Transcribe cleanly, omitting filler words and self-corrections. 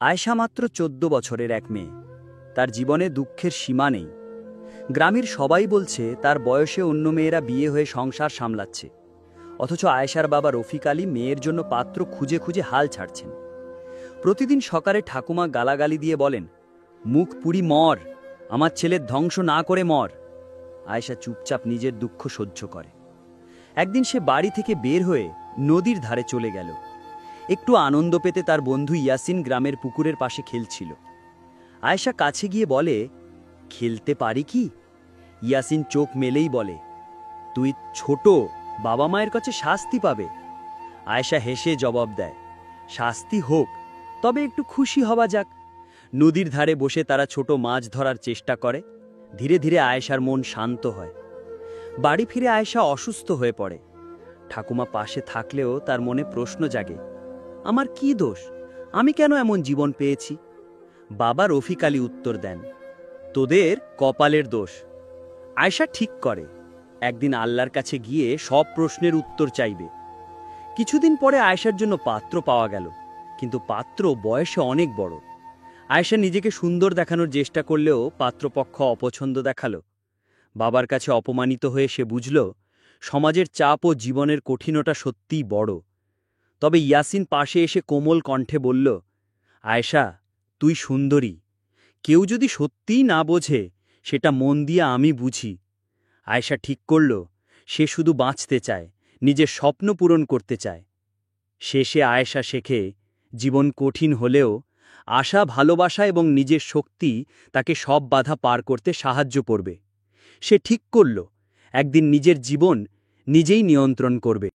আয়েশা মাত্র ১৪ বছরের এক মেয়ে। তার জীবনে দুঃখের সীমা নেই। গ্রামের সবাই বলছে তার বয়সে অন্য মেয়েরা বিয়ে হয়ে সংসার সামলাচ্ছে, অথচ আয়েশার বাবা রফিক আলী মেয়ের জন্য পাত্র খুঁজে খুঁজে হাল ছাড়ছেন। প্রতিদিন সকালে ঠাকুমা গালাগালি দিয়ে বলেন, মুখ পুরি মর, আমার ছেলের ধ্বংস না করে মর। আয়েশা চুপচাপ নিজের দুঃখ সহ্য করে। একদিন সে বাড়ি থেকে বের হয়ে নদীর ধারে চলে গেল। একটু আনন্দ পেতে তার বন্ধু ইয়াসিন গ্রামের পুকুরের পাশে খেলছিল। আয়েশা কাছে গিয়ে বলে, খেলতে পারি কি? ইয়াসিন চোখ মেলেই বলে, তুই ছোট, বাবা মায়ের কাছে শাস্তি পাবে। আয়েশা হেসে জবাব দেয়, শাস্তি হোক, তবে একটু খুশি হওয়া যাক। নদীর ধারে বসে তারা ছোট মাছ ধরার চেষ্টা করে। ধীরে ধীরে আয়েশার মন শান্ত হয়। বাড়ি ফিরে আয়েশা অসুস্থ হয়ে পড়ে। ঠাকুমা পাশে থাকলেও তার মনে প্রশ্ন জাগে, আমার কি দোষ? আমি কেন এমন জীবন পেয়েছি? বাবা রফিক আলী উত্তর দেন, তোদের কপালের দোষ। আয়েশা ঠিক করে একদিন আল্লাহর কাছে গিয়ে সব প্রশ্নের উত্তর চাইবে। কিছুদিন পরে আয়েশার জন্য পাত্র পাওয়া গেল, কিন্তু পাত্র বয়সে অনেক বড়। আয়েশা নিজেকে সুন্দর দেখানোর চেষ্টা করলেও পাত্রপক্ষ অপছন্দ দেখালো। বাবার কাছে অপমানিত হয়ে সে বুঝল, সমাজের চাপ ও জীবনের কঠিনতা সত্যিই বড়। তবে ইয়াসিন পাশে এসে কোমল কণ্ঠে বলল, আয়েশা, তুই সুন্দরী। কেউ যদি সত্যিই না বোঝে, সেটা মন দিয়ে আমি বুঝি। আয়েশা ঠিক করল, সে শুধু বাঁচতে চায়, নিজের স্বপ্ন পূরণ করতে চায়। শেষে আয়েশা শেখে, জীবন কঠিন হলেও আশা, ভালোবাসা এবং নিজের শক্তি তাকে সব বাধা পার করতে সাহায্য করবে। সে ঠিক করল, একদিন নিজের জীবন নিজেই নিয়ন্ত্রণ করবে।